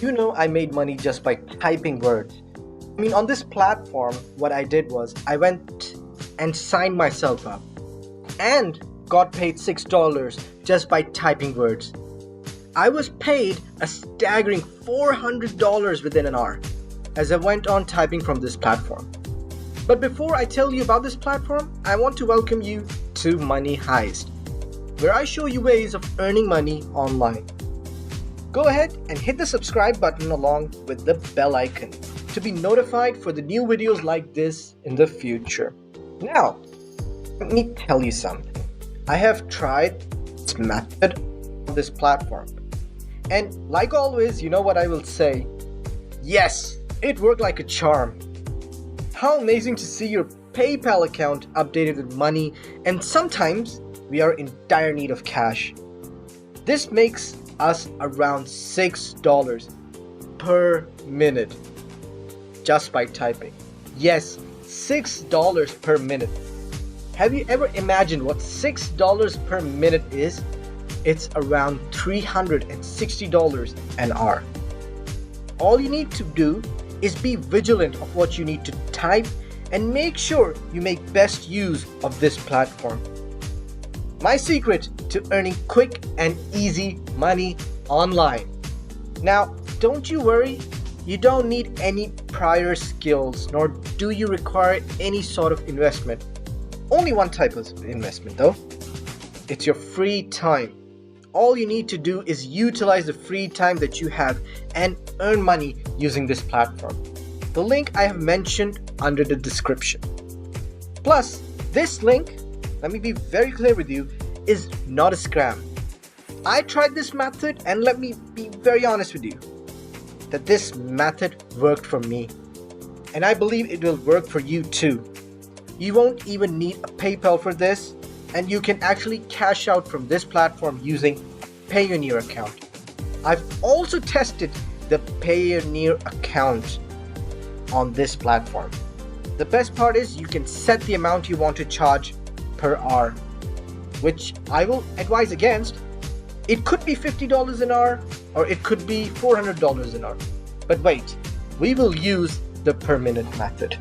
You know, I made money just by typing words. I mean, on this platform, what I did was I went and signed myself up and got paid $6 just by typing words. I was paid a staggering $400 within an hour as I went on typing from this platform. But before I tell you about this platform, I want to welcome you to Money Heist, where I show you ways of earning money online. Go ahead and hit the subscribe button along with the bell icon to be notified for the new videos like this in the future. Now, let me tell you something. I have tried this method on this platform. And like always, you know what I will say? Yes, it worked like a charm. How amazing to see your PayPal account updated with money, and sometimes we are in dire need of cash. This makes us around $6 per minute just by typing. Yes, $6 per minute. Have you ever imagined what $6 per minute is? It's around $360 an hour. All you need to do is be vigilant of what you need to type and make sure you make best use of this platform. My secret to earning quick and easy money online. Now, don't you worry, you don't need any prior skills, nor do you require any sort of investment. Only one type of investment though. It's your free time. All you need to do is utilize the free time that you have and earn money using this platform. The link I have mentioned under the description. Plus, this link, let me be very clear with you, is not a scam. I tried this method and let me be very honest with you that this method worked for me. And I believe it will work for you too. You won't even need a PayPal for this, and you can actually cash out from this platform using Payoneer account. I've also tested the Payoneer account on this platform. The best part is you can set the amount you want to charge per hour, which I will advise against. It could be $50 an hour or it could be $400 an hour. But wait, we will use the per minute method.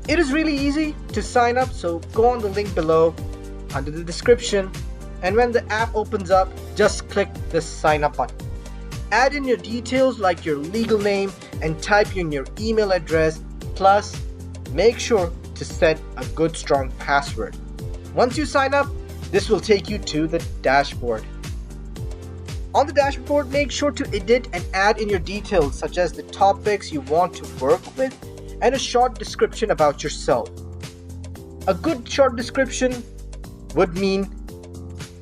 It is really easy to sign up, so go on the link below under the description, and when the app opens up, just click the sign up button. Add in your details like your legal name and type in your email address, plus make sure to set a good strong password. Once you sign up, this will take you to the dashboard. On the dashboard, make sure to edit and add in your details such as the topics you want to work with and a short description about yourself. A good short description would mean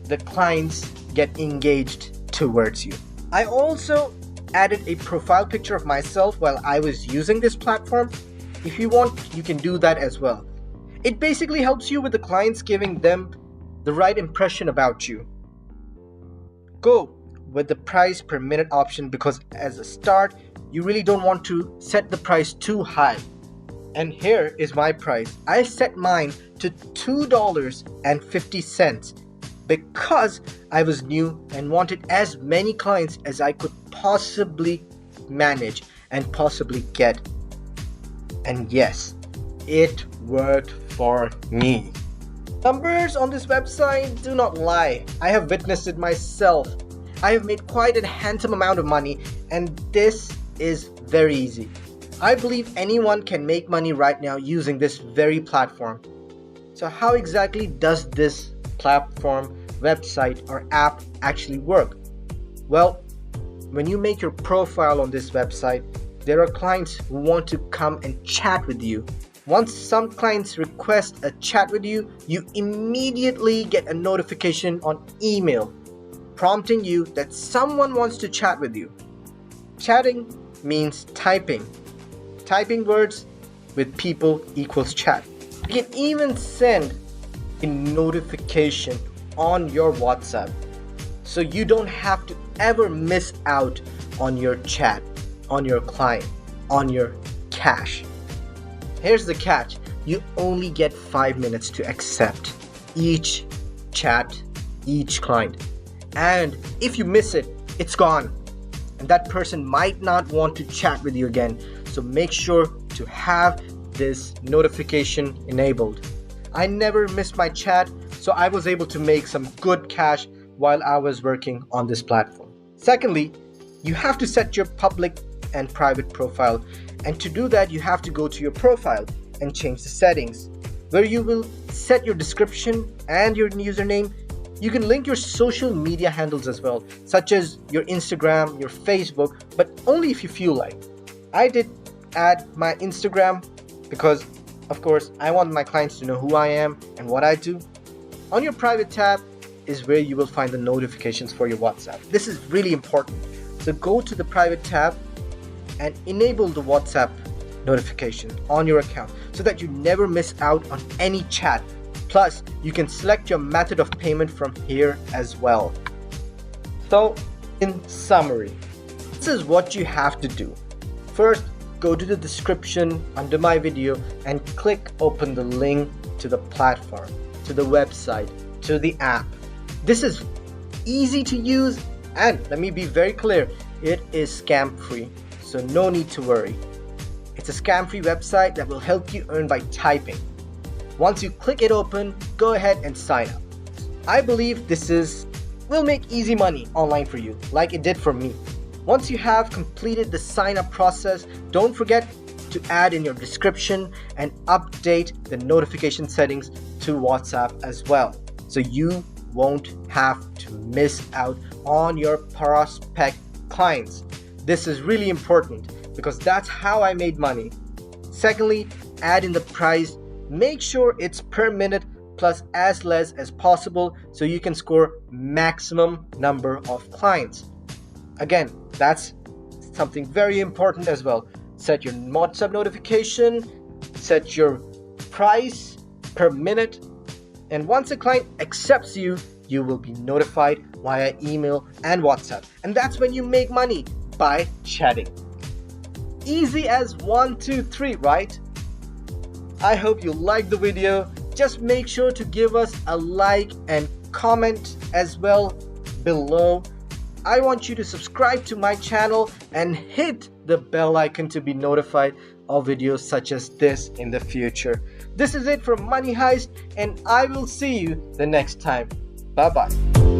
the clients get engaged towards you. I also added a profile picture of myself while I was using this platform. If you want, you can do that as well. It basically helps you with the clients, giving them the right impression about you. Go with the price per minute option because as a start, you really don't want to set the price too high. And here is my price. I set mine to $2.50 because I was new and wanted as many clients as I could possibly manage and possibly get. And yes, it worked for me. Numbers on this website do not lie. I have witnessed it myself. I have made quite a handsome amount of money, and this is very easy. I believe anyone can make money right now using this very platform. So how exactly does this platform, website, or app actually work? Well, when you make your profile on this website, there are clients who want to come and chat with you. Once some clients request a chat with you, you immediately get a notification on email prompting you that someone wants to chat with you. Chatting means typing. Typing words with people equals chat. You can even send a notification on your WhatsApp, so you don't have to ever miss out on your chat, on your client, on your cash. Here's the catch. You only get 5 minutes to accept each chat, each client. And if you miss it, it's gone. and that person might not want to chat with you again. So make sure to have this notification enabled. I never missed my chat, so I was able to make some good cash while I was working on this platform. Secondly, you have to set your public and private profile, and to do that you have to go to your profile and change the settings, where you will set your description and your username. You can link your social media handles as well, such as your Instagram, your Facebook, but only if you feel like. I did add my Instagram because, of course, I want my clients to know who I am and what I do. On your private tab is where you will find the notifications for your WhatsApp. This is really important. So go to the private tab and enable the WhatsApp notification on your account so that you never miss out on any chat. Plus, you can select your method of payment from here as well. So, in summary, this is what you have to do. First, go to the description under my video and click open the link to the platform, to the website, to the app. This is easy to use, and let me be very clear, it is scam free, so no need to worry. It's a scam free website that will help you earn by typing. Once you click it open, go ahead and sign up. I believe this will make easy money online for you, like it did for me. Once you have completed the sign up process, don't forget to add in your description and update the notification settings to WhatsApp as well, so you won't have to miss out on your prospect clients. This is really important because that's how I made money. Secondly, add in the price. Make sure it's per minute plus as less as possible so you can score maximum number of clients. Again, that's something very important as well. Set your WhatsApp notification, set your price per minute, and once a client accepts you, you will be notified via email and WhatsApp. And that's when you make money, by chatting. Easy as 1, 2, 3, right? I hope you liked the video. Just make sure to give us a like and comment as well below. I want you to subscribe to my channel and hit the bell icon to be notified of videos such as this in the future. This is it from Money Heist, and I will see you the next time. Bye bye.